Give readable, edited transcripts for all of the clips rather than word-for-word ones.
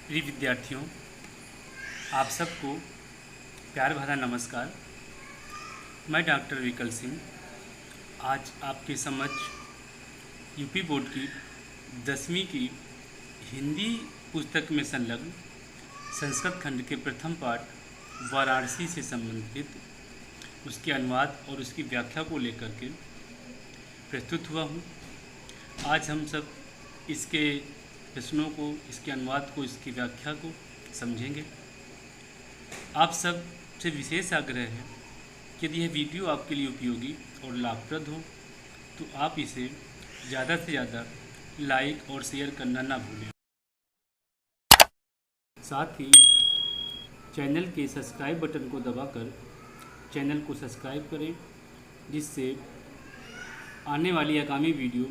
प्रिय विद्यार्थियों, आप सबको प्यार भरा नमस्कार। मैं डॉक्टर विकल सिंह आज आपके समक्ष यूपी बोर्ड की 10वीं की हिंदी पुस्तक में संलग्न संस्कृत खंड के प्रथम पाठ वाराणसी से संबंधित उसके अनुवाद और उसकी व्याख्या को लेकर के प्रस्तुत हुआ हूँ। आज हम सब इसके प्रश्नों को, इसके अनुवाद को, इसकी व्याख्या को समझेंगे। आप सब से विशेष आग्रह है कि यदि यह वीडियो आपके लिए उपयोगी और लाभप्रद हो तो आप इसे ज़्यादा से ज़्यादा लाइक और शेयर करना ना भूलें। साथ ही चैनल के सब्सक्राइब बटन को दबाकर चैनल को सब्सक्राइब करें, जिससे आने वाली आगामी वीडियो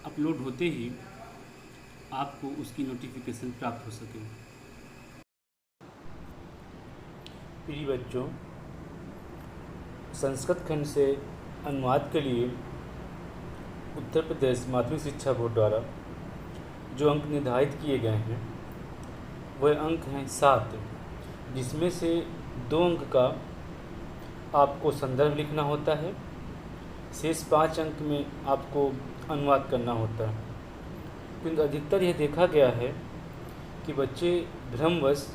अपलोड होते ही आपको उसकी नोटिफिकेशन प्राप्त हो सके। प्रिय बच्चों, संस्कृत खंड से अनुवाद के लिए उत्तर प्रदेश माध्यमिक शिक्षा बोर्ड द्वारा जो अंक निर्धारित किए गए हैं वह अंक हैं 7, जिसमें से 2 अंक का आपको संदर्भ लिखना होता है। शेष 5 अंक में आपको अनुवाद करना होता है। किंतु अधिकतर यह देखा गया है कि बच्चे भ्रमवश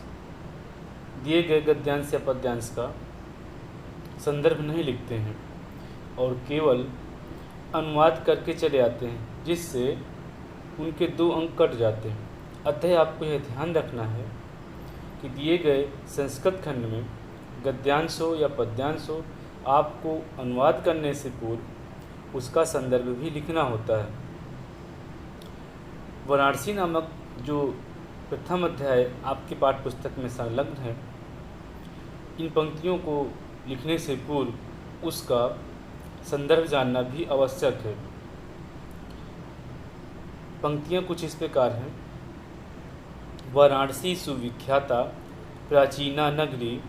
दिए गए गद्यांश या पद्यांश का संदर्भ नहीं लिखते हैं और केवल अनुवाद करके चले आते हैं, जिससे उनके 2 अंक कट जाते हैं। अतः आपको यह ध्यान रखना है कि दिए गए संस्कृत खंड में गद्यांश हो या पद्यांश हो, आपको अनुवाद करने से पूर्व उसका संदर्भ भी लिखना होता है। वाराणसी नामक जो प्रथम अध्याय आपके पाठ्य पुस्तक में संलग्न है, इन पंक्तियों को लिखने से पूर्व उसका संदर्भ जानना भी आवश्यक है। पंक्तियाँ कुछ इस प्रकार हैं। वाराणसी सुविख्याता प्राचीना नगरी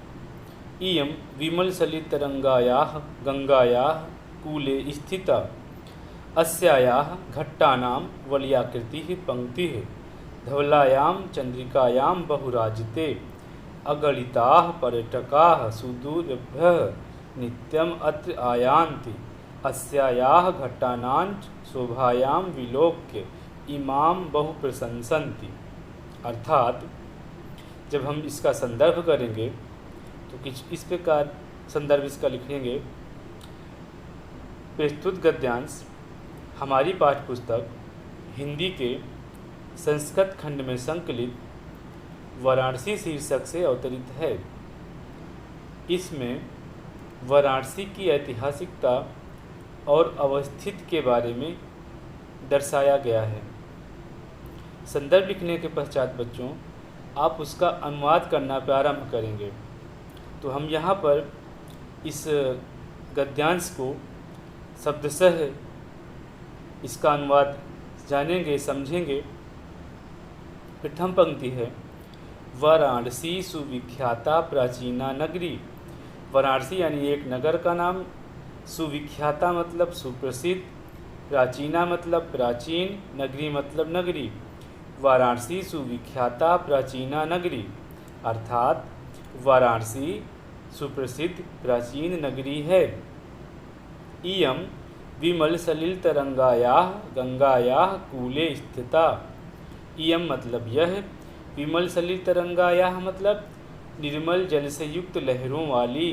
इयं विमलसलितरंगायाः गंगायाः कूले स्थिता अस्यायाः घट्टानां वलयाकृतिः पंक्तिः धवलायां चंद्रिकायां बहुराजिते अगणिताः पर्यटकाः सुदूरभ्यः नित्यम् अत्र आयान्ति अस्यायाः घट्टानां शोभायां विलोक्य इमां बहु प्रशंसन्ति। अर्थात जब हम इसका संदर्भ करेंगे तो कुछ इस प्रकार संदर्भ इसका लिखेंगे। प्रस्तुत गद्यांश हमारी पाठ्यपुस्तक हिंदी के संस्कृत खंड में संकलित वाराणसी शीर्षक से अवतरित है। इसमें वाराणसी की ऐतिहासिकता और अवस्थित के बारे में दर्शाया गया है। संदर्भ लिखने के पश्चात बच्चों आप उसका अनुवाद करना प्रारंभ करेंगे। तो हम यहाँ पर इस गद्यांश को शब्दशः इसका अनुवाद जानेंगे, समझेंगे। प्रथम पंक्ति है, वाराणसी सुविख्याता प्राचीना नगरी। वाराणसी यानी एक नगर का नाम, सुविख्याता मतलब सुप्रसिद्ध, प्राचीना मतलब प्राचीन, नगरी मतलब नगरी। वाराणसी सुविख्याता प्राचीना नगरी अर्थात वाराणसी सुप्रसिद्ध प्राचीन नगरी है। इयं विमलसलिलतरंगायाः गंगायाः कूले स्थिता। इयं मतलब यह, विमलसलिलतरंगायाः मतलब निर्मल जल से युक्त लहरों वाली,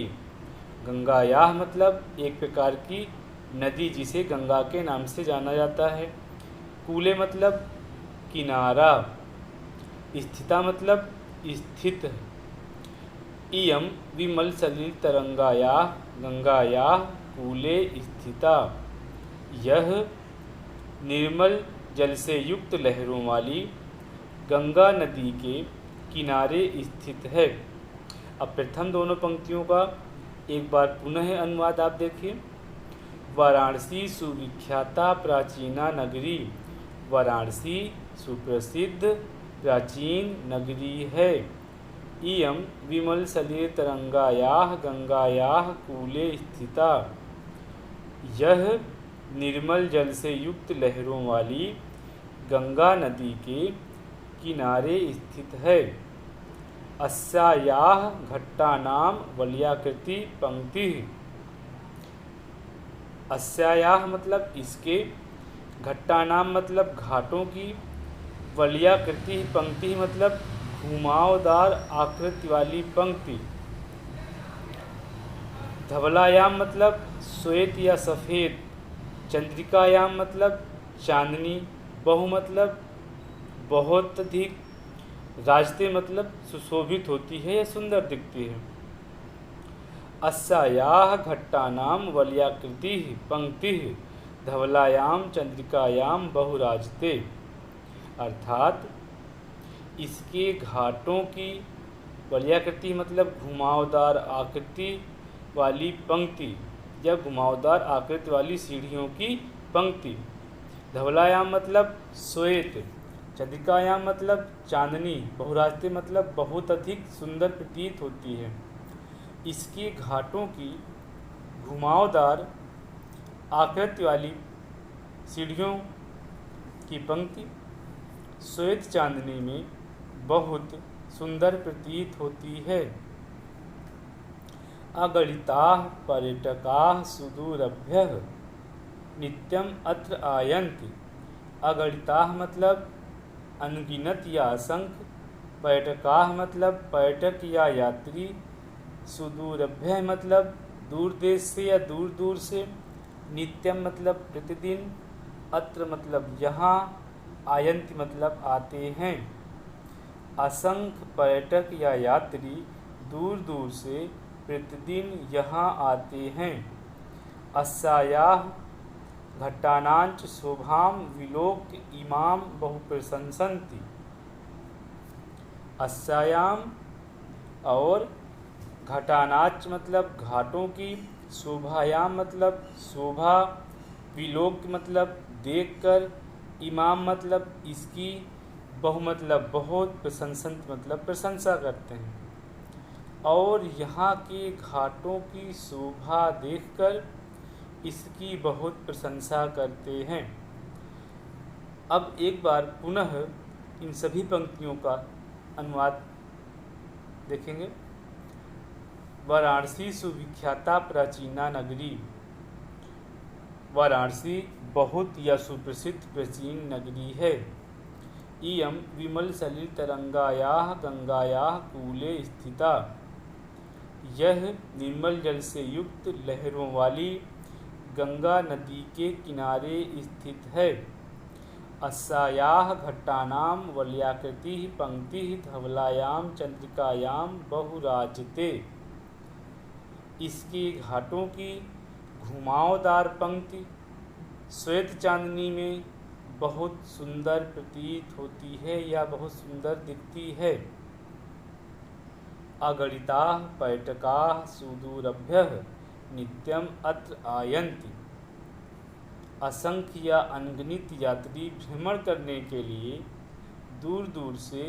गंगायाः मतलब एक प्रकार की नदी जिसे गंगा के नाम से जाना जाता है, कूले मतलब किनारा, स्थिता मतलब स्थित। इयं विमलसलिलतरंगायाः गंगायाः कूले स्थिता, यह निर्मल जल से युक्त लहरों वाली गंगा नदी के किनारे स्थित है। अब प्रथम दोनों पंक्तियों का एक बार पुनः अनुवाद आप देखिए। वाराणसी सुविख्याता प्राचीना नगरी, वाराणसी सुप्रसिद्ध प्राचीन नगरी है। इयं विमलसलिलतरंगायाः गंगायाः कूले स्थिता, यह निर्मल जल से युक्त लहरों वाली गंगा नदी के किनारे स्थित है। अस्यायाः घट्टानां वलयाकृति पंक्ति। अस्यायाः मतलब इसके, घट्टानाम मतलब घाटों की, वलयाकृति पंक्ति मतलब घुमावदार आकृति वाली पंक्ति। धवलायाम मतलब श्वेत या सफ़ेद। चंद्रिकायाम मतलब चांदनी। बहु मतलब बहुत अधिक। राजते मतलब सुशोभित होती है या सुंदर दिखती है। अस्यायाः घट्टानां वलयाकृतिः पंक्तिः धवलायाम चंद्रिकायाम बहुराजते। अर्थात इसके घाटों की वलयाकृति मतलब घुमावदार आकृति वाली पंक्ति या घुमावदार आकृति वाली सीढ़ियों की पंक्ति। धवलायाम मतलब श्वेत। चंद्रिकायाम मतलब चांदनी। बहुराजते मतलब बहुत अधिक सुंदर प्रतीत होती है। इसके घाटों की घुमावदार आकृति वाली सीढ़ियों की पंक्ति श्वेत चांदनी में बहुत सुंदर प्रतीत होती है। अगणिताः पर्यटकाः सुदूरभ्यः नित्यम अत्र आयन्ति। अगणिताः मतलब अनगिनत या असंख्य। पर्यटकाः मतलब पर्यटक या यात्री। सुदूरभ्यः मतलब दूर देश से या दूर दूर से। नित्यम मतलब प्रतिदिन। अत्र मतलब यहाँ। आयन्ति मतलब आते हैं। असंख्य पर्यटक या यात्री दूर दूर से प्रतिदिन यहाँ आते हैं। अस्यायाः घट्टानांच शोभां विलोक्य इमां बहुप्रशंसन्ति। अस्यायाम और घटानाच मतलब घाटों की। शोभायाम मतलब शोभा। विलोक्य मतलब देखकर। इमाम मतलब इसकी। बहु मतलब बहुत। प्रशंसन्त मतलब प्रशंसा करते हैं। और यहाँ के घाटों की शोभा देखकर इसकी बहुत प्रशंसा करते हैं। अब एक बार पुनः इन सभी पंक्तियों का अनुवाद देखेंगे। वाराणसी सुविख्याता प्राचीना नगरी। वाराणसी बहुत या सुप्रसिद्ध प्राचीन नगरी है। इयं विमलसलिलतरंगायाः गंगायाः कूले स्थिता। यह निर्मल जल से युक्त लहरों वाली गंगा नदी के किनारे स्थित है। अस्यायाः घट्टानां वलयाकृतिः पंक्तिः धवलायां चंद्रिकायां बहुराजते। इसके घाटों की घुमावदार पंक्ति श्वेत चांदनी में बहुत सुंदर प्रतीत होती है या बहुत सुंदर दिखती है। अगणिताः पर्यटकाः सुदूरभ्यः नित्यम अत्र आयन्ति। असंख्य या अनगिनत यात्री भ्रमण करने के लिए दूर दूर से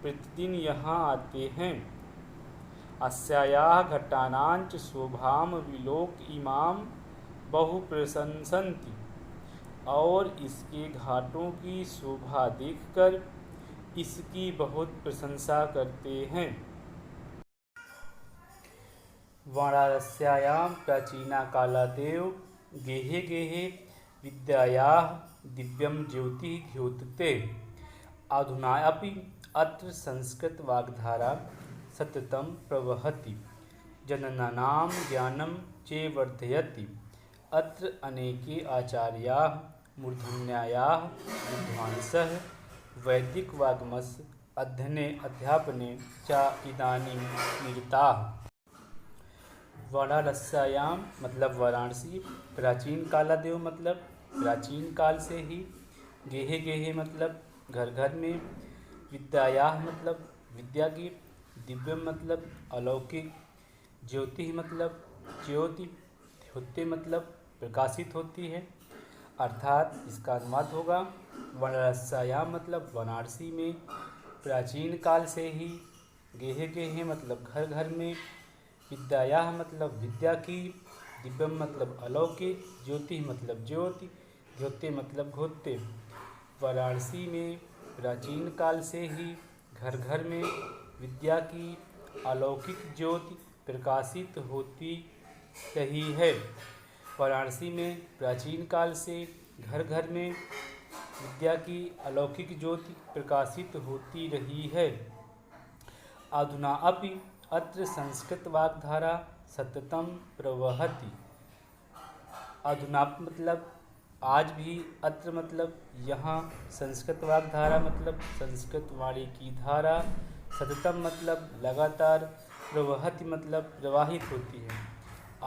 प्रतिदिन यहाँ आते हैं। अस्यायाः घट्टानांच शोभां विलोक्य इमां बहुप्रशंसन्ति। और इसके घाटों की शोभा देखकर इसकी बहुत प्रशंसा करते हैं। वाराणस्यायां प्राचीना कालादेव गेहे गेहे विद्यायाः दिव्यं ज्योतिः द्योतते। अधुनापि अत्र संस्कृत वाग्धारा सततं प्रवहति। जनानां ज्ञानं च वर्धयति। अत्र अनेके आचार्याः मूर्धन्यायाः विद्वांसः वैदिकवाङ्मयस्य अध्ययने अध्यापने च इदानीं निरताः। वाराणस्यायां मतलब वाराणसी। प्राचीन कालादेव मतलब प्राचीन काल से ही। गेहे गेहे मतलब घर घर में। विद्यायाः मतलब विद्या की। दिव्यम मतलब अलौकिक। ज्योति मतलब ज्योति। द्योतते मतलब प्रकाशित होती है। अर्थात इसका अनुवाद होगा वाराणस्यायाम मतलब वाराणसी में प्राचीन काल से ही। गेहे गेहे मतलब घर घर में। विद्यायाः मतलब विद्या की। दिव्यम मतलब अलौकिक। ज्योति मतलब ज्योति। द्योतते मतलब घोतते। वाराणसी में प्राचीन काल से ही घर घर में विद्या की अलौकिक ज्योति प्रकाशित होती रही है। वाराणसी में प्राचीन काल से घर घर में विद्या की अलौकिक ज्योति प्रकाशित होती रही है। अधुना अपि अत्र संस्कृत वाग्धारा सततं प्रवहति। अधुना मतलब आज भी, अत्र मतलब यहाँ, संस्कृत वाग्धारा मतलब संस्कृत वाणी की धारा, सततम मतलब लगातार, प्रवहति मतलब प्रवाहित होती है।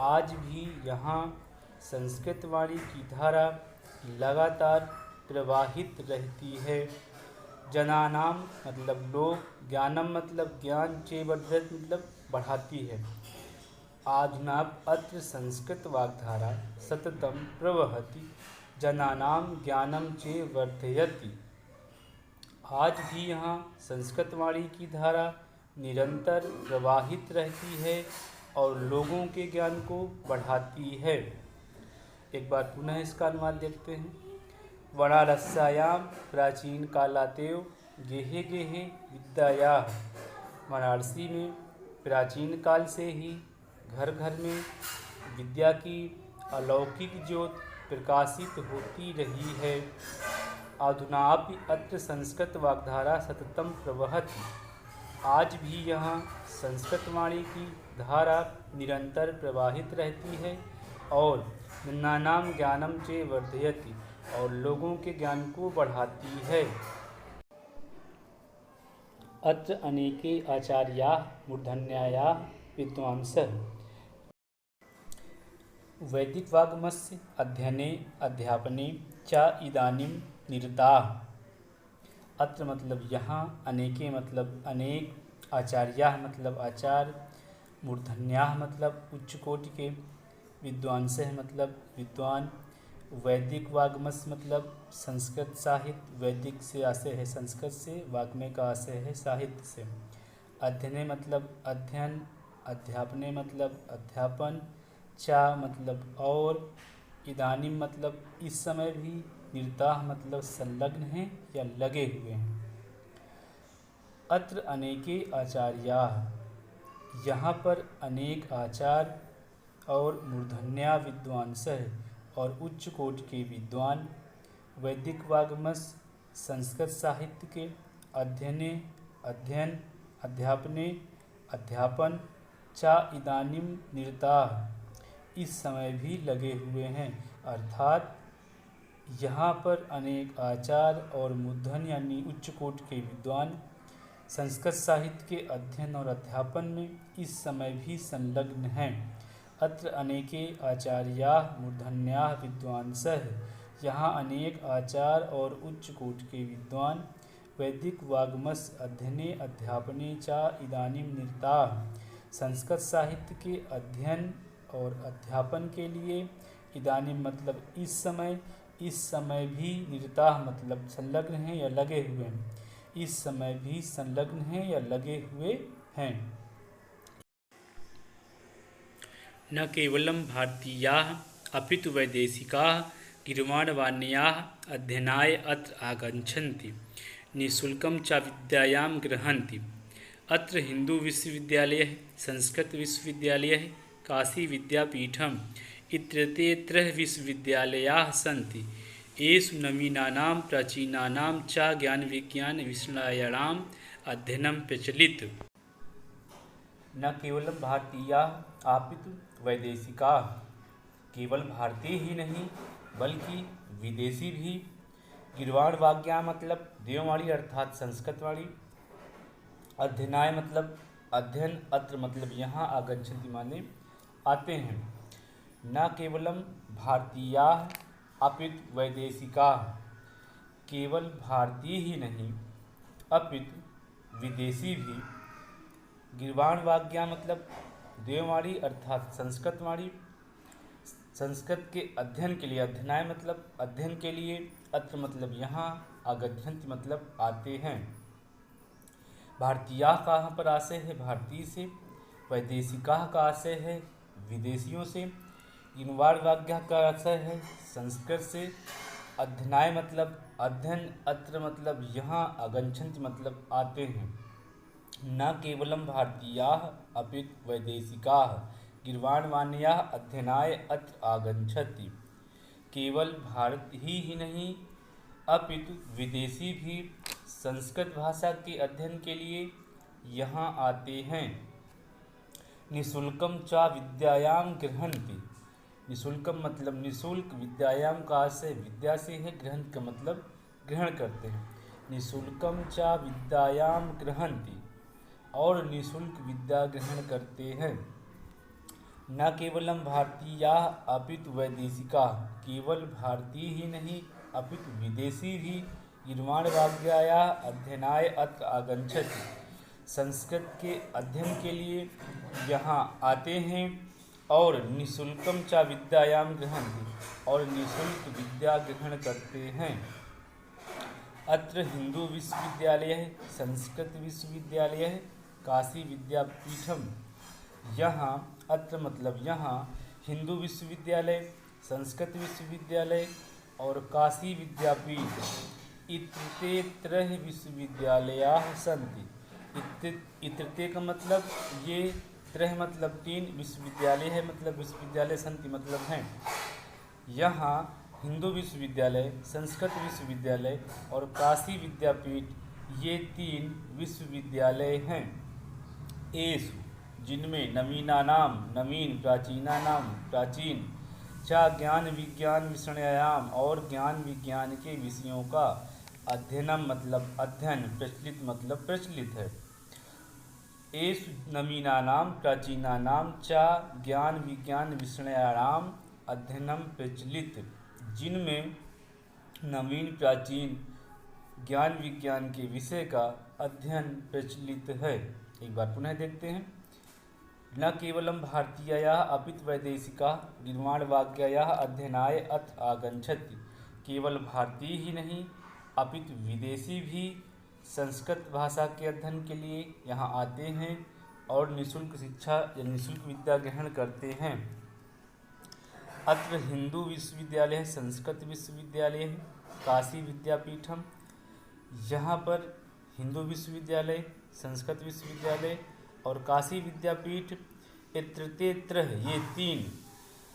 आज भी यहाँ संस्कृत वाणी की धारा लगातार प्रवाहित रहती है। जनानाम मतलब लोग, ज्ञानम मतलब ज्ञान, चे वर्धत मतलब बढ़ाती है। आधुना अत्र संस्कृत वाग्धारा सततम प्रवहति जनानाम ज्ञानम चे वर्धयति। आज भी यहाँ संस्कृत वाणी की धारा निरंतर प्रवाहित रहती है और लोगों के ज्ञान को बढ़ाती है। एक बार पुनः इसका अनुवाद देखते हैं। वाराणस्यायां प्राचीन कालातेव गेहे गेहे विद्यायाः। वाराणसी में प्राचीन काल से ही घर घर में विद्या की अलौकिक ज्योत प्रकाशित होती रही है। अधुनापि अत्र संस्कृत वाग्धारा सततं प्रवहति। आज भी यहाँ संस्कृत वाणी की धारा निरंतर प्रवाहित रहती है और जनानां ज्ञानम चे वर्धयति और लोगों के ज्ञान को बढ़ाती है। अत्र अनेके आचार्याः मूर्धन्यायाः विद्वांसः वैदिक वाग्मस्य अध्ययने अध्यापने च इदानीं निरताः। अत्र मतलब यहाँ, अनेके मतलब अनेक, आचार्याः मतलब आचार्य, मूर्धन्याः मतलब उच्च कोटि के, विद्वांसः मतलब विद्वान, वैदिक वाग्मस मतलब संस्कृत साहित्य, वैदिक से आशय है संस्कृत से, वाग्मय का आशय है साहित्य से। अध्ययने मतलब अध्ययन, अध्यापने मतलब अध्यापन, चा मतलब और, इदानीम मतलब इस समय भी, निरताः मतलब संलग्न हैं या लगे हुए हैं। अत्र अनेके आचार्याः, यहाँ पर अनेक आचार्य और मूर्धन्या विद्वांसः और उच्च कोटि के विद्वान, वैदिक वाग्मस संस्कृत साहित्य के, अध्ययने अध्ययन, अध्यापने अध्यापन, चा इदानीम निरताः इस समय भी लगे हुए हैं। अर्थात यहाँ पर अनेक आचार्य और मूर्धन्य यानी उच्च कोटि के विद्वान संस्कृत साहित्य के अध्ययन और अध्यापन में इस समय भी संलग्न हैं। अत्र अनेके आचार्याः मूर्धन्याः विद्वांसः, यहाँ अनेक आचार्य और उच्च कोटि के विद्वान वैदिक वाग्मस अध्ययने अध्यापने चा इदानीं निरताः संस्कृत साहित्य के अध्ययन और अध्यापन के लिए, इदानीं मतलब इस समय भी, निरताः मतलब संलग्न हैं या लगे हुए हैं, इस समय भी संलग्न हैं या लगे हुए हैं। न केवलं भारतीयाः अपितु वैदेशिकाः गीर्वाणवाण्याः अध्ययनाय अत्र आगच्छन्ति, निःशुल्कं च विद्यायां गृह्णन्ति। अत्र हिंदू विश्वविद्यालयः, संस्कृत विश्वविद्यालयः, काशी विद्यापीठम् इत्येते त्रयः विश्वविद्यालयाः सन्ति। येषु नवीनानां प्राचीनानां च ज्ञानविज्ञानविषयाणाम् अध्ययनं प्रचलित। न केवलं भारतीयाः अपितु वैदेशिकाः, केवल भारतीय ही नहीं बल्कि विदेशी भी। गीर्वाण वाग्या मतलब देववाणी अर्थात संस्कृत वाणी, अध्ययनाय मतलब अध्ययन, अत्र मतलब यहाँ, आगच्छन्ति माने आते हैं। न केवलम भारतीयाः अपितु वैदेशिकाः, केवल भारतीय ही नहीं अपितु विदेशी भी। गीर्वाण वाग्या मतलब देववाणी अर्थात संस्कृत वाणी, संस्कृत के अध्ययन के लिए, अध्ययनाय मतलब अध्ययन के लिए, अत्र मतलब यहाँ, आगच्छन्ति मतलब आते हैं। भारतीयाः कहाँ पर आशय है भारतीय से, वैदेशिकाः का आशय है विदेशियों से, गीर्वाण वाग्या का आशय है संस्कृत से, अध्ययनाय मतलब अध्ययन, अत्र मतलब यहाँ, आगच्छन्ति मतलब आते हैं। न केवलं भारतीयाः अपितु वैदेशिकाः गीर्वाणवाण्याः अध्ययनाय अत्र आगच्छन्ति। केवल भारत ही नहीं अपितु विदेशी भी संस्कृत भाषा के अध्ययन के लिए यहाँ आते हैं। निःशुल्कं च विद्यायां गृह्णन्ति। निःशुल्कम मतलब निःशुल्क, विद्यायाम का आशय विद्या से है, ग्रहण का मतलब ग्रहण करते हैं। निःशुल्कम च विद्यायां गृह्णन्ति और निःशुल्क विद्या ग्रहण करते हैं। न केवलम भारतीयाः अपितु वैदेशिकाः, केवल भारतीय ही नहीं अपितु विदेशी भी गीर्वाणवाग्यायाः अध्ययनाय अत्र आगच्छन्ति, संस्कृत के अध्ययन के लिए यहाँ आते हैं। और निःशुल्कम च विद्यायां गृह्णन्ति और निःशुल्क विद्या ग्रहण करते हैं। अत्र हिंदू विश्वविद्यालय, संस्कृत विश्वविद्यालय, काशी विद्यापीठम। यहाँ अत्र मतलब यहाँ हिंदू विश्वविद्यालय, संस्कृत विश्वविद्यालय और काशी विद्यापीठ इत्येते त्रयः विश्वविद्यालयाः सन्ति। इत्येते का मतलब ये, त्रय मतलब तीन, विश्वविद्यालय है मतलब विश्वविद्यालय, सन्ति मतलब हैं। यहाँ हिंदू विश्वविद्यालय, संस्कृत विश्वविद्यालय और काशी विद्यापीठ ये तीन विश्वविद्यालय हैं। एषु जिनमें नवीनानाम नवीन, प्राचीनानाम प्राचीन, च ज्ञान विज्ञान विषयाणाम और ज्ञान विज्ञान के विषयों का अध्ययनम मतलब अध्ययन, प्रचलित मतलब प्रचलित है। एषु नवीनानां प्राचीनानां च ज्ञान विज्ञान विषयाणाम अध्ययनम प्रचलित, जिनमें नवीन प्राचीन ज्ञान विज्ञान के विषय का अध्ययन प्रचलित है। एक बार पुनः देखते हैं। न केवलं भारतीयाः अपितु वैदेशिकाः गीर्वाणवाग्यायाः अध्ययनाय अत्र आगच्छन्ति, केवल भारतीय ही नहीं अपितु विदेशी भी संस्कृत भाषा के अध्ययन के लिए यहाँ आते हैं और निःशुल्क शिक्षा या निःशुल्क विद्या ग्रहण करते हैं। अत्र हिंदू विश्वविद्यालय, संस्कृत विश्वविद्यालय, काशी विद्यापीठम। यहाँ पर हिंदू विश्वविद्यालय, संस्कृत विश्वविद्यालय और काशी विद्यापीठ इत्येते त्रयः ये तीन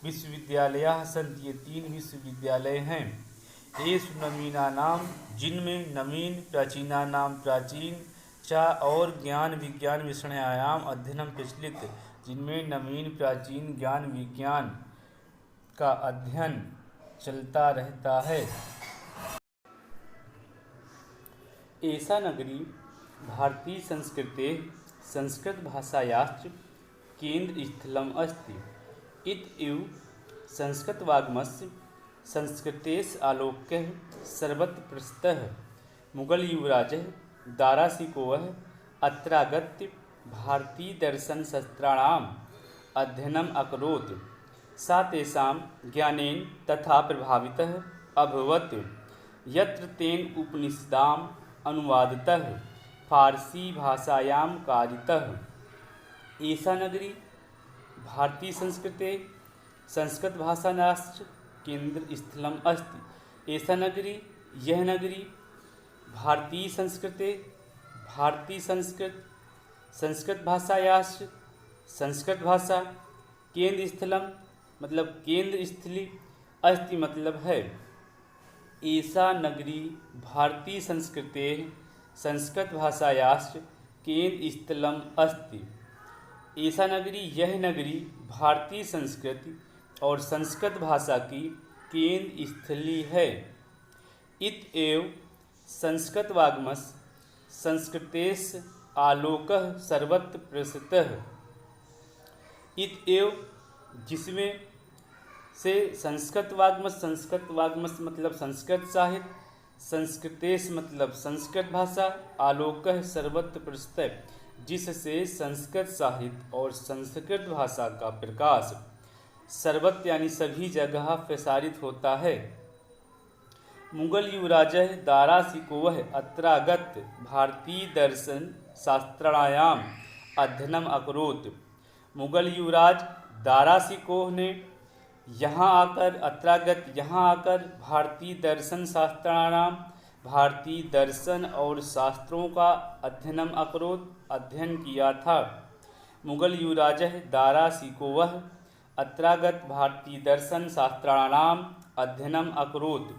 विश्वविद्यालयाः सन्ति, ये तीन विश्वविद्यालय हैं। एषु नवीनानां जिनमें नवीन, प्राचीनानां प्राचीन, च और ज्ञान विज्ञान विषयाणाम अध्ययनम प्रचलित, जिनमें नवीन प्राचीन ज्ञान विज्ञान का अध्ययन चलता रहता है। एषा नगरी भारतीय संस्कृते संस्कृत भाषायाश्च केन्द्रस्थलम् अस्ति। इत्येव संस्कृतवाङ्मयस्य संस्कृतेः आलोक्यः सर्वत्र प्रसिद्धः। मुगल युवराजः दारा शिकोहः अत्रागत्य भारतीयदर्शनशास्त्राणाम् अध्ययनम् अकरोत्। सा तेषां ज्ञानेन तथा प्रभावितः अभवत् यत्र तेन उपनिषदाम् अनुवादतः फारसी भाषायां कारितः। एषा नगरी भारतीय संस्कृते संस्कृत भाषायाश्च केन्द्रस्थलम् अस्ति। एषा नगरी, यह नगरी भारतीय संस्कृते, भारतीय संस्कृत भाषायाश्च, संस्कृत भाषा, केंद्र स्थलम मतलब केंद्र स्थली, अस्ति मतलब है। एषा नगरी भारतीय संस्कृते संस्कृत भाषायाश्च केंद्र स्थलम अस्ति। एषा नगरी, यह नगरी भारतीय संस्कृति और संस्कृत भाषा की केंद्र स्थली है। इत्येव संस्कृतवाङ्मयस्य संस्कृतेः आलोकः सर्वत्र प्रसिद्धः। इत्येव जिसमें से संस्कृतवाङ्मय मतलब संस्कृत साहित्य, संस्कृतेश मतलब संस्कृत भाषा, आलोकः सर्वत्र प्रसिद्ध है, जिससे संस्कृत साहित्य और संस्कृत भाषा का प्रकाश सर्वत्र यानी सभी जगह प्रसारित होता है। मुगल युवराजः दारा शिकोह अत्रागत्य भारतीय दर्शन शास्त्राणाम अध्ययनम अकरोत्। मुगल युवराज दारा शिकोह ने यहाँ आकर अत्रागत यहाँ आकर भारतीय दर्शन शास्त्राणाम भारतीय दर्शन और शास्त्रों का अध्ययन किया था। मुगल युवराज दारा सिकोह अत्रागत भारतीय दर्शन शास्त्राणाम अध्ययनम अकरोत।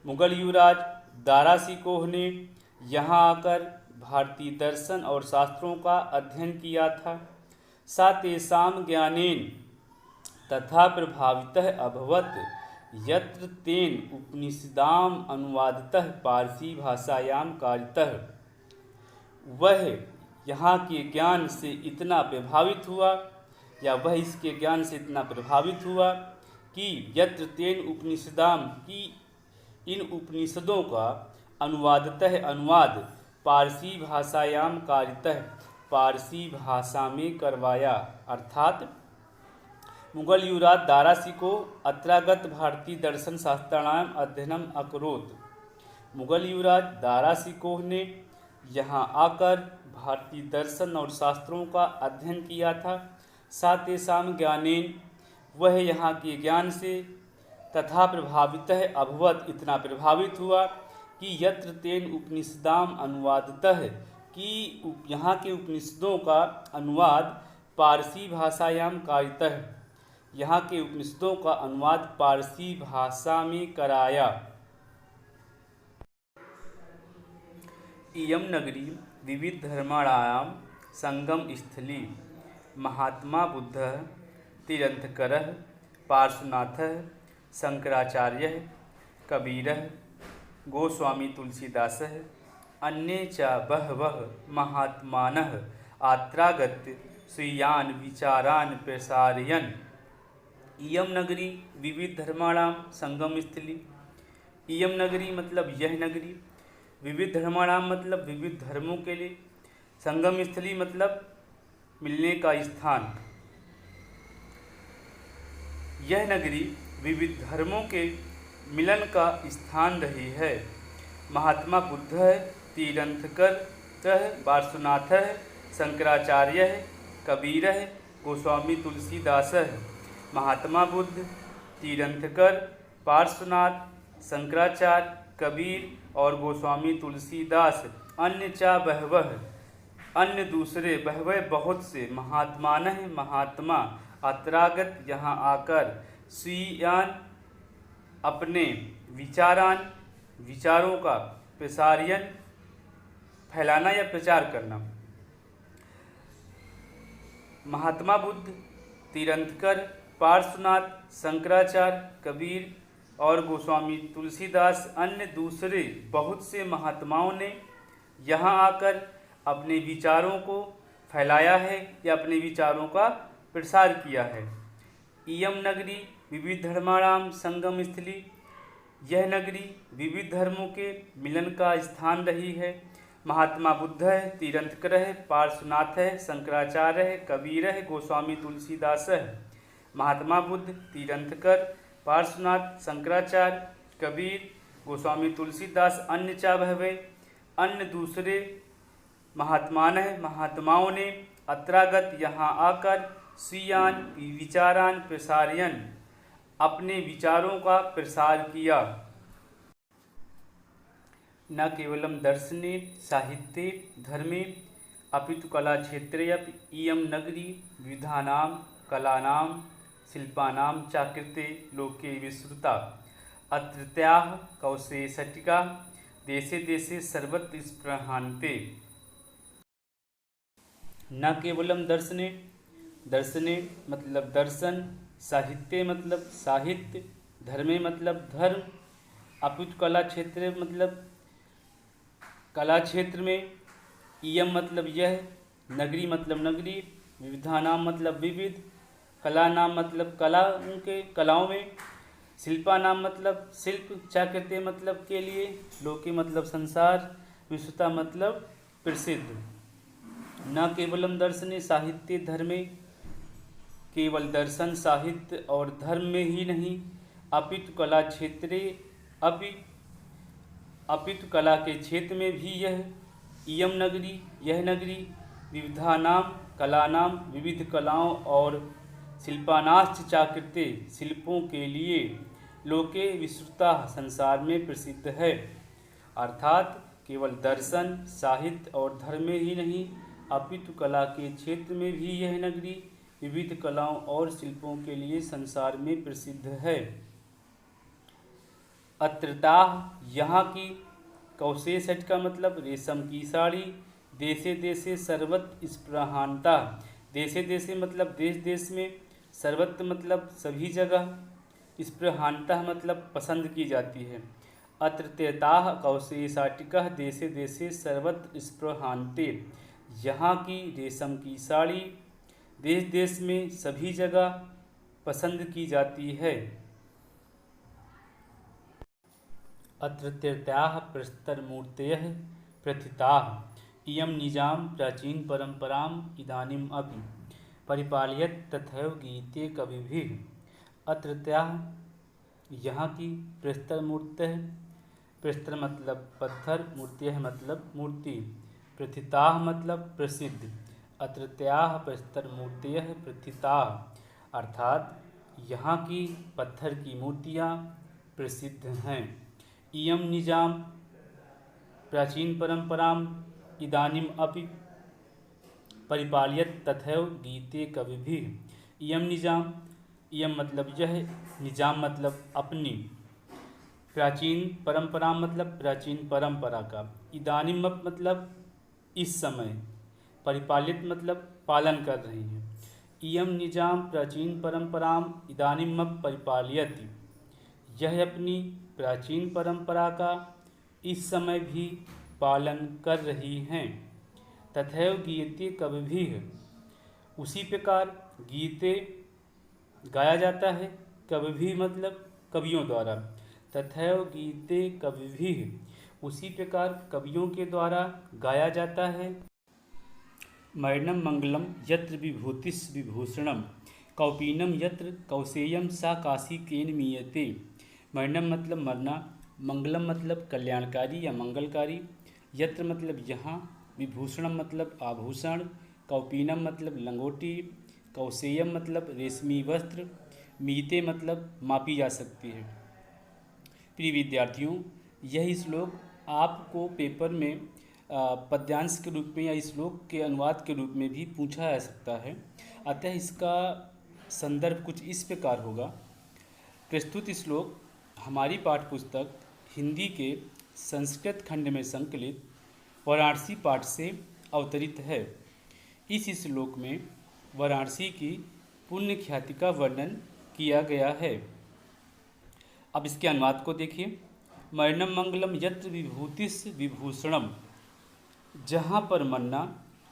मुगल युवराज दारा सिकोह ने यहाँ आकर भारतीय दर्शन और शास्त्रों का अध्ययन किया था। सा तेषां ज्ञानेन तथा प्रभावितः अभवत् यत्र तेन उपनिषदाम अनुवादितः पारसी भाषायां कारितः। वह यहाँ के ज्ञान से इतना प्रभावित हुआ या वह इसके ज्ञान से इतना प्रभावित हुआ कि यत्र तेन उपनिषदाम की इन उपनिषदों का अनुवादतः अनुवाद पारसी भाषायां कारितः पारसी भाषा में करवाया। अर्थात मुगल युवराज दारा सिकोह अत्रागत भारतीय दर्शन शास्त्राणाम अध्ययनम अकरोत। मुगल युवराज दारा सिकोह ने यहाँ आकर भारतीय दर्शन और शास्त्रों का अध्ययन किया था। सा तेषां ज्ञानेन वह यहाँ के ज्ञान से तथा प्रभावितः अभवत इतना प्रभावित हुआ कि यत्र तेन उपनिषदाम अनुवादतः कि यहाँ के उपनिषदों का अनुवाद पारसी भाषायां कारितः यहाँ के उपनिषदों का अनुवाद पारसी भाषा में कराया। इयं नगरी विविध धर्माणां संगम स्थली महात्मा बुद्धः तीर्थंकरः पार्श्वनाथः शंकराचार्यः कबीरः गोस्वामी तुलसीदासः अन्ये च बहवः महात्मानः अत्रागत्य स्वीयान् विचारान् प्रसारयन्। इयं नगरी विविध धर्माणां संगम स्थली। इयं नगरी मतलब यह नगरी, विविध धर्माणां मतलब विविध धर्मों के लिए, संगम स्थली मतलब मिलने का स्थान। यह नगरी विविध धर्मों के मिलन का स्थान रही है। महात्मा बुद्ध तीर्थंकर पार्श्वनाथ शंकराचार्य कबीर गोस्वामी तुलसीदास। महात्मा बुद्ध तीर्थंकर पार्श्वनाथ शंकराचार्य कबीर और गोस्वामी तुलसीदास अन्य चा बहवह अन्य दूसरे बहवह बहुत से महात्मान महात्मा अत्रागत यहाँ आकर स्वीयान अपने विचारों का प्रसारयन फैलाना या प्रचार करना। महात्मा बुद्ध तीर्थंकर पार्श्वनाथ शंकराचार्य कबीर और गोस्वामी तुलसीदास अन्य दूसरे बहुत से महात्माओं ने यहाँ आकर अपने विचारों को फैलाया है या अपने विचारों का प्रसार किया है। इयम नगरी विविध धर्माणाम संगम स्थली। यह नगरी विविध धर्मों के मिलन का स्थान रही है। महात्मा बुद्ध है, तीर्थंकर है, पार्श्वनाथ है, शंकराचार्य है, कबीर है, गोस्वामी तुलसीदास है। महात्मा बुद्ध तीर्थंकर पार्श्वनाथ शंकराचार्य कबीर गोस्वामी तुलसीदास अन्य चा बहवे अन्य दूसरे महात्माओं ने अत्रागत यहाँ आकर स्वीयान विचारान प्रसारयन अपने विचारों का प्रसार किया। न केवलम दर्शने साहित्ये धर्मे अपितु कला क्षेत्रे अपि इयं नगरी विविधानां कलानां शिल्पानां चाकृते लोके विस्तृता। अत्रत्याः कौशेषटिकाः देशे देशे सर्वत्र स्पृहान्ते। न केवलम दर्शने मतलब दर्शन, साहित्य मतलब साहित्य, धर्मे मतलब धर्म, अपितु कला क्षेत्र मतलब कला क्षेत्र में, इयम मतलब यह, नगरी मतलब नगरी, विविधानाम मतलब विविध, कला नाम मतलब कलाओं में, शिल्पा नाम मतलब शिल्प, चाकृत्य मतलब के लिए, लोके मतलब संसार, विश्वता मतलब प्रसिद्ध। न केवलम दर्शने साहित्य धर्मे, केवल दर्शन साहित्य और धर्म में ही नहीं, अपितु कला क्षेत्रे अपितु कला के क्षेत्र में भी यह, इयम नगरी यह नगरी, विविधानाम कलानाम विविध कलाओं और शिल्पानाश्च चाकृते, शिल्पों के लिए लोके विश्रुता, संसार में प्रसिद्ध है। अर्थात केवल दर्शन, साहित्य और धर्म में ही नहीं, अपितु कला के क्षेत्र में भी यह नगरी विविध कलाओं और शिल्पों के लिए संसार में प्रसिद्ध है। अत्रताः, यहाँ की, कौशेषट का मतलब रेशम की साड़ी, देशे देशे सर्वत्र स्पृहान्ता, देशे देशे मतलब देश देश में, सर्वत्र मतलब सभी जगह, स्पृहान्ता मतलब पसंद की जाती है। अत्रताः कौशेषाटिकः देशे देशे सर्वत्र स्पृहान्ते, यहाँ की रेशम की साड़ी देश देश में सभी जगह पसंद की जाती है। अत्रत्याः प्रस्तरमूर्तयः प्रथिताः, इयं निजां प्राचीन परंपराम् इदानीम् अपि परिपालयत् तथैव गीयते कविभिः। अत्रत्याः, यहाँ की, प्रस्तरमूर्तयः, प्रस्तर मतलब पत्थर, मूर्तयः मतलब मूर्ति, प्रथिताः मतलब प्रसिद्ध। अत्रत्याः प्रस्तरमूर्तयः प्रथिताः, अर्थात यहाँ की पत्थर की मूर्तियाँ प्रसिद्ध हैं। इयं निजां प्राचीन परंपराम इदानीम अपि परिपालयत् तथैव गीयते कविभिः। इयं निजाम, इयं मतलब यह, निजाम मतलब अपनी, प्राचीन परंपरा मतलब प्राचीन परंपरा का, इदानीम मतलब इस समय, परिपालित मतलब पालन कर रही हैं। इयं निजाम प्राचीन परंपराम इदानीम परिपालयति, यह अपनी प्राचीन परंपरा का इस समय भी पालन कर रही हैं। तथैव गीयते कविभिः, उसी प्रकार गीते गाया जाता है, कविभिः मतलब कवियों द्वारा। तथैव गीते कविभिः, उसी प्रकार कवियों के द्वारा गाया जाता है। मरणं मंगलम यत्र विभूतिस् विभूषणम, कौपीनम यत्र कौशेयम सा काशी केन मीयते। मरणम मतलब मरना, मंगलम मतलब कल्याणकारी या मंगलकारी, यत्र मतलब यहाँ, विभूषणम मतलब आभूषण, कौपीनम मतलब लंगोटी, कौशेयम मतलब रेशमी वस्त्र, मीते मतलब मापी जा सकती है। प्रिय विद्यार्थियों, यह श्लोक आपको पेपर में पद्यांश के रूप में या श्लोक के अनुवाद के रूप में भी पूछा जा सकता है। अतः इसका संदर्भ कुछ इस प्रकार होगा। प्रस्तुत श्लोक हमारी पाठ्यपुस्तक हिंदी के संस्कृत खंड में संकलित वाराणसी पाठ से अवतरित है। इस श्लोक में वाराणसी की पुण्य ख्याति का वर्णन किया गया है। अब इसके अनुवाद को देखिए। मरणम मंगलम यत्र विभूतिस् विभूषणम, जहाँ पर मरना,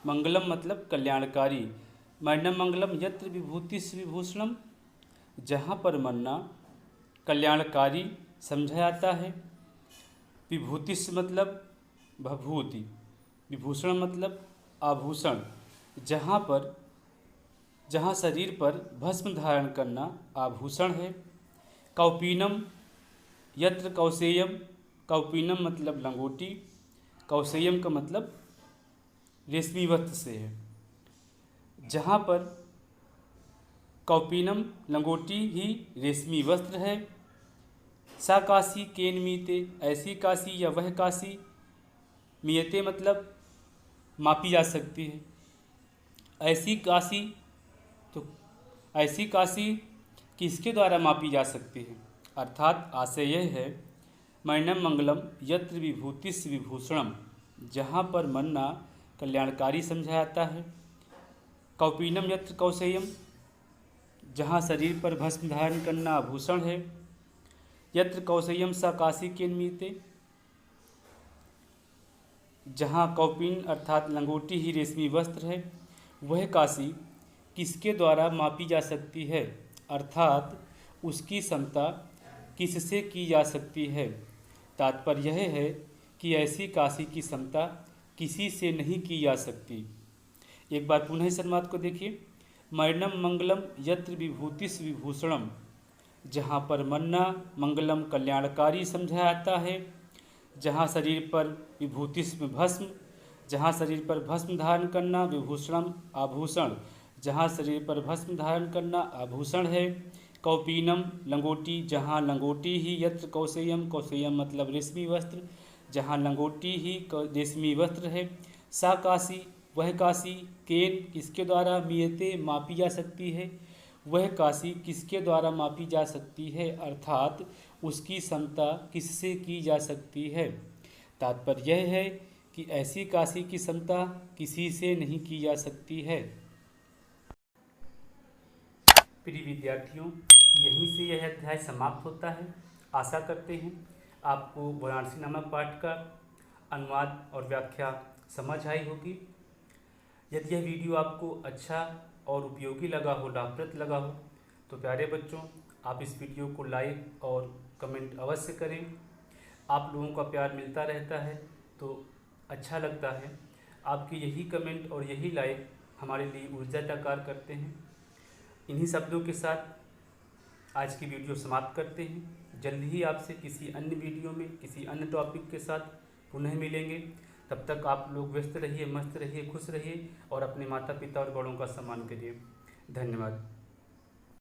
मंगलम मतलब कल्याणकारी, मरणम मंगलम यत्र विभूतिस् विभूषणम, जहाँ पर मरना कल्याणकारी समझा जाता है। विभूतिस् मतलब भभूति, विभूषण मतलब आभूषण, जहाँ शरीर पर भस्म धारण करना आभूषण है। कौपीनम यत्र कौशेयम, कौपीनम मतलब लंगोटी, कौशेयम का मतलब रेशमी वस्त्र से है। जहाँ पर कौपीनम लंगोटी ही रेशमी वस्त्र है। सा काशी केन मीते, ऐसी काशी या वह काशी, मीयते मतलब मापी जा सकती है। ऐसी काशी, तो ऐसी काशी किसके द्वारा मापी जा सकती है? अर्थात आशय यह है, मरणम मंगलम यत्र विभूतिस् विभूषणम, जहाँ पर मरना कल्याणकारी समझा जाता है। कौपीनम यत्र कौशेयम, जहाँ शरीर पर भस्म धारण करना आभूषण है। यत्र कौशेयम सा काशी केन मीते, जहाँ कौपीन अर्थात लंगोटी ही रेशमी वस्त्र है, वह काशी किसके द्वारा मापी जा सकती है? अर्थात उसकी समता किससे की जा सकती है? तात्पर्य यह है कि ऐसी काशी की समता किसी से नहीं की जा सकती। एक बार पुनः इस अनुवाद को देखिए। मरणम मंगलम यत्र विभूतिस् विभूषणम, जहाँ पर मरना मंगलम कल्याणकारी समझा जाता है। जहाँ शरीर पर विभूतिस् में भस्म, जहाँ शरीर पर भस्म धारण करना विभूषणम आभूषण, जहाँ शरीर पर भस्म धारण करना आभूषण है। कौपीनम लंगोटी, जहाँ लंगोटी ही। यत्र कौशेयम, कौशेयम मतलब रेशमी वस्त्र, जहाँ लंगोटी ही रेशमी वस्त्र है। सा काशी, वह काशी। केन, किसके द्वारा। मीयते, मापी जा सकती है। वह काशी किसके द्वारा मापी जा सकती है, अर्थात उसकी समता किससे की जा सकती है। तात्पर्य यह है कि ऐसी काशी की समता किसी से नहीं की जा सकती है। प्रिय विद्यार्थियों, यहीं से यह अध्याय समाप्त होता है। आशा करते हैं आपको वाराणसी नामक पाठ का अनुवाद और व्याख्या समझ आई होगी। यदि यह वीडियो आपको अच्छा और उपयोगी लगा हो, लाभप्रद लगा हो, तो प्यारे बच्चों आप इस वीडियो को लाइक और कमेंट अवश्य करें। आप लोगों का प्यार मिलता रहता है तो अच्छा लगता है। आपके यही कमेंट और यही लाइक हमारे लिए ऊर्जा का कार्य करते हैं। इन्हीं शब्दों के साथ आज की वीडियो समाप्त करते हैं। जल्द ही आपसे किसी अन्य वीडियो में किसी अन्य टॉपिक के साथ पुनः मिलेंगे। तब तक आप लोग व्यस्त रहिए, मस्त रहिए, खुश रहिए और अपने माता पिता और बड़ों का सम्मान करिए। धन्यवाद।